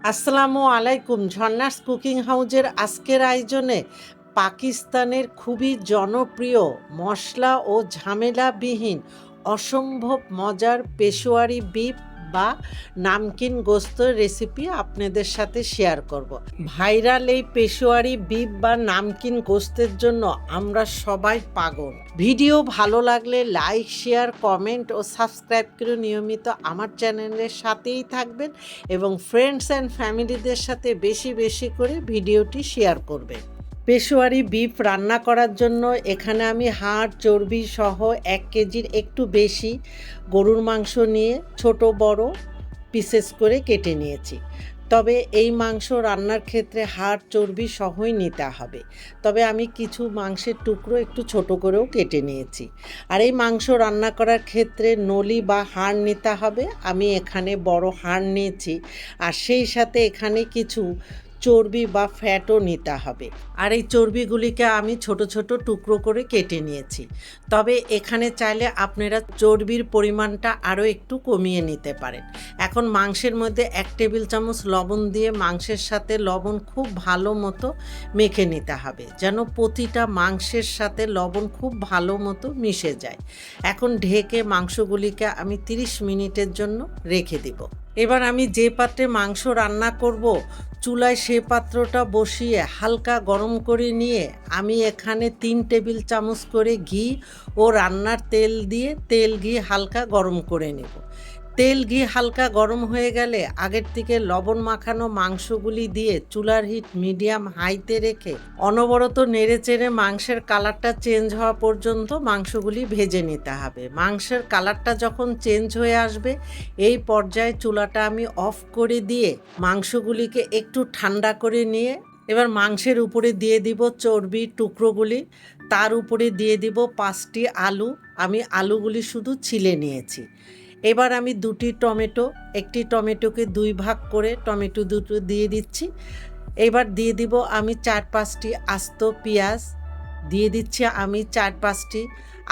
আসসালামু আলাইকুম। ঝর্ণাস কুকিং হাউজের আজকের আয়োজনে পাকিস্তানের খুবই জনপ্রিয় মশলা ও ঝামেলাবিহীন অসম্ভব মজার পেশোয়ারি বিফ বা নামকিন গোস্তের রেসিপি আপনাদের সাথে শেয়ার করব। ভাইরাল এই পেশোয়ারি বিফ বা নামকিন গোস্তের জন্য আমরা সবাই পাগল। ভিডিও ভালো লাগলে লাইক, শেয়ার, কমেন্ট ও সাবস্ক্রাইব করে নিয়মিত আমার চ্যানেলের সাথেই থাকবেন এবং ফ্রেন্ডস অ্যান্ড ফ্যামিলিদের সাথে বেশি বেশি করে ভিডিওটি শেয়ার করবেন। পেশোয়ারি বিফ রান্না করার জন্য এখানে আমি হাড় চর্বি সহ 1 কেজির একটু বেশি গরুর মাংস নিয়ে ছোট বড় পিসেস করে কেটে নিয়েছি। তবে এই মাংস রান্নার ক্ষেত্রে হাড় চর্বি সহই নিতে হবে। তবে আমি কিছু মাংসের টুকরো একটু ছোট করেও কেটে নিয়েছি। আর এই মাংস রান্না করার ক্ষেত্রে নলি বা হাড় নিতে হবে। আমি এখানে বড় হাড় নিয়েছি। আর সেই সাথে এখানে কিছু চর্বি বা ফ্যাটও নিতে হবে। আর এই চর্বিগুলিকে আমি ছোট ছোট টুকরো করে কেটে নিয়েছি। তবে এখানে চাইলে আপনারা চর্বির পরিমাণটা আরও একটু কমিয়ে নিতে পারেন। এখন মাংসের মধ্যে 1 টেবিল চামচ লবণ দিয়ে মাংসের সাথে লবণ খুব ভালো মতো মেখে নিতে হবে, যেন প্রতিটা মাংসের সাথে লবণ খুব ভালো মতো মিশে যায়। এখন ঢেকে মাংসগুলিকে আমি 30 মিনিটের জন্য রেখে দিব। এবার আমি যে পাত্রে মাংস রান্না করব, চুলায় সে পাত্রটা বসিয়ে হালকা গরম করে নিয়ে আমি এখানে 3 টেবিল চামচ করে ঘি ও রান্নার তেল দিয়ে তেল ঘি হালকা গরম করে নেব। তেল ঘি হালকা গরম হয়ে গেলে আগের থেকে লবণ মাখানো মাংসগুলি দিয়ে চুলার হিট মিডিয়াম হাইতে রেখে অনবরত নেড়েচেড়ে মাংসের কালারটা চেঞ্জ হওয়া পর্যন্ত মাংসগুলি ভেজে নিতে হবে। মাংসের কালারটা যখন চেঞ্জ হয়ে আসবে, এই পর্যায়ে চুলাটা আমি অফ করে দিয়ে মাংসগুলিকে একটু ঠান্ডা করে নিয়ে এবার মাংসের উপরে দিয়ে দিব চর্বির টুকরোগুলি। তার উপরে দিয়ে দিব 5টি আলু। আমি আলুগুলি শুধু ছিলে নিয়েছি। এবার আমি 2টি টমেটো, একটি টমেটোকে 2 ভাগ করে টমেটো দুটো দিয়ে দিচ্ছি। এবার দিয়ে দিব আমি 4-5টি আস্ত পেঁয়াজ, দিয়ে দিচ্ছি আমি 4-5টি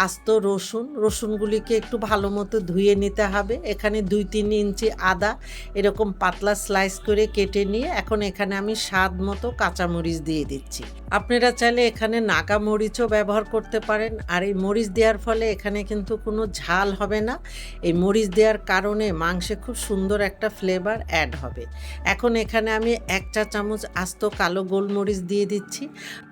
আস্ত রসুন। রসুনগুলিকে একটু ভালো মতো ধুয়ে নিতে হবে। এখানে 2-3 ইঞ্চি আদা এরকম পাতলা স্লাইস করে কেটে নিয়ে এখন এখানে আমি স্বাদ মতো কাঁচামরিচ দিয়ে দিচ্ছি। আপনারা চাইলে এখানে নাগা মরিচও ব্যবহার করতে পারেন। আর এই মরিচ দেওয়ার ফলে এখানে কিন্তু কোনো ঝাল হবে না। এই মরিচ দেওয়ার কারণে মাংসে খুব সুন্দর একটা ফ্লেভার অ্যাড হবে। এখন এখানে আমি 1 চা চামচ আস্ত কালো গোলমরিচ দিয়ে দিচ্ছি।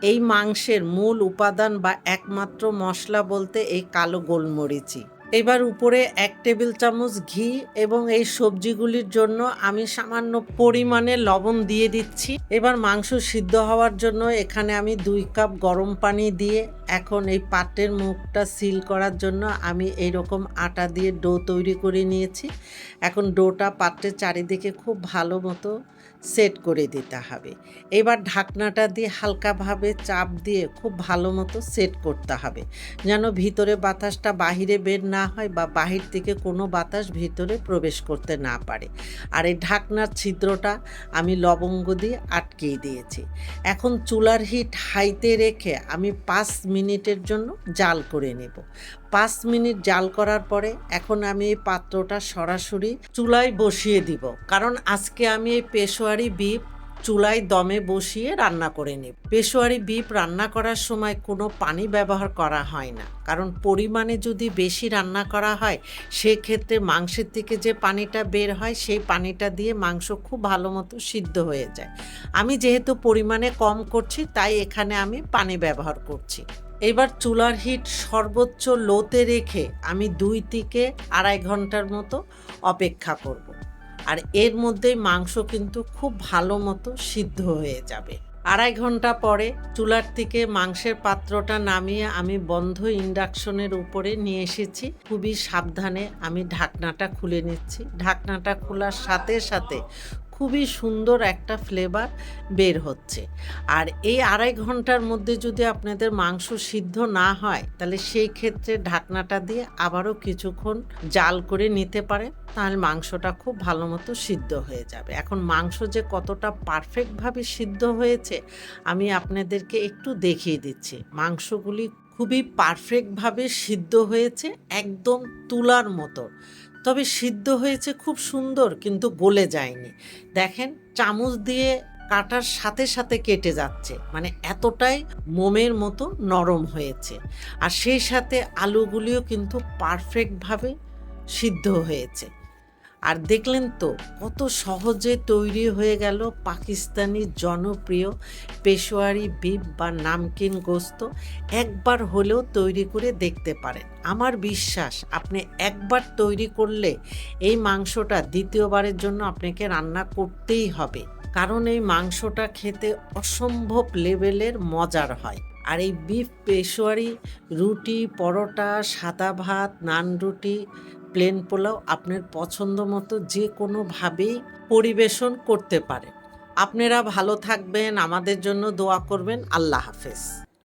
এই মাংসের মূল উপাদান বা একমাত্র মশলা বলতে এই কালো গোলমরিচই। এবার উপরে 1 টেবিল চামচ ঘি এবং এই সবজিগুলির জন্য আমি সামান্য পরিমাণে লবণ দিয়ে দিচ্ছি। এবার মাংস সিদ্ধ হওয়ার জন্য এখানে আমি 2 কাপ গরম পানি দিয়ে এখন এই পাত্রের মুখটা সিল করার জন্য আমি এইরকম আটা দিয়ে ডো তৈরি করে নিয়েছি। এখন ডোটা পাত্রের চারিদিকে খুব ভালো মতো সেট করে দিতে হবে। এবার ঢাকনাটা দিয়ে হালকাভাবে চাপ দিয়ে খুব ভালো মতো সেট করতে হবে, যেন ভিতরে বাতাসটা বাহিরে বের না হয় বা বাহির থেকে কোনো বাতাস ভিতরে প্রবেশ করতে না পারে। আর এই ঢাকনার ছিদ্রটা আমি লবঙ্গ দিয়ে আটকিয়ে দিয়েছি। এখন চুলার হিট হাইতে রেখে আমি 5 মিনিটের জন্য জাল করে নেব। 5 মিনিট জাল করার পরে এখন আমি এই পাত্রটা সরাসরি চুলায় বসিয়ে দিব, কারণ আজকে আমি এই পেশোয়ারি বিফ চুলায় দমে বসিয়ে রান্না করে নেব। পেশোয়ারি বিফ রান্না করার সময় কোনো পানি ব্যবহার করা হয় না, কারণ পরিমাণে যদি বেশি রান্না করা হয় সেক্ষেত্রে মাংসের থেকে যে পানিটা বের হয় সেই পানিটা দিয়ে মাংস খুব ভালো মতো সিদ্ধ হয়ে যায়। আমি যেহেতু পরিমাণে কম করছি তাই এখানে আমি পানি ব্যবহার করছি। এবার চুলার হিট সর্বোচ্চ লোতে রেখে আমি 2 থেকে 2.5 ঘন্টার মতো অপেক্ষা করব। আর এর মধ্যেই মাংস কিন্তু খুব ভালো মতো সিদ্ধ হয়ে যাবে। 2.5 ঘন্টা পরে চুলার থেকে মাংসের পাত্রটা নামিয়ে আমি বন্ধ ইন্ডাকশনের উপরে নিয়ে এসেছি। খুবই সাবধানে আমি ঢাকনাটা খুলে নিচ্ছি। ঢাকনাটা খোলার সাথে সাথে খুবই সুন্দর একটা ফ্লেভার বের হচ্ছে। আর এই 2.5 ঘন্টার মধ্যে যদি আপনাদের মাংস সিদ্ধ না হয় তাহলে সেই ক্ষেত্রে ঢাকনাটা দিয়ে আবারও কিছুক্ষণ জাল করে নিতে পারেন, তাহলে মাংসটা খুব ভালো মতো সিদ্ধ হয়ে যাবে। এখন মাংস যে কতটা পারফেক্টভাবে সিদ্ধ হয়েছে আমি আপনাদেরকে একটু দেখিয়ে দিচ্ছি। মাংসগুলি খুবই পারফেক্টভাবে সিদ্ধ হয়েছে, একদম তুলার মতো। তবে সিদ্ধ হয়েছে খুব সুন্দর, কিন্তু গলে যায়নি। দেখেন চামচ দিয়ে কাটার সাথে সাথে কেটে যাচ্ছে, মানে এতটাই মোমের মতো নরম হয়েছে। আর সেই সাথে আলুগুলিও কিন্তু পারফেক্টভাবে সিদ্ধ হয়েছে। আর দেখলেন তো কত সহজে তৈরি হয়ে গেল পাকিস্তানি জনপ্রিয় পেশোয়ারি বিফ বা নামকিন গোস্ত। একবার হলেও তৈরি করে দেখতে পারেন। আমার বিশ্বাস আপনি একবার তৈরি করলে এই মাংসটা দ্বিতীয়বারের জন্য আপনাকে রান্না করতেই হবে, কারণ এই মাংসটা খেতে অসম্ভব লেভেলের মজার হয়। আর এই বিফ পেশোয়ারি রুটি, পরোটা, সাদা ভাত, নান রুটি, প্লেন পোলাও আপনার পছন্দ মতো যে কোনোভাবেই পরিবেশন করতে পারেন। আপনারা ভালো থাকবেন, আমাদের জন্য দোয়া করবেন। আল্লাহ হাফেজ।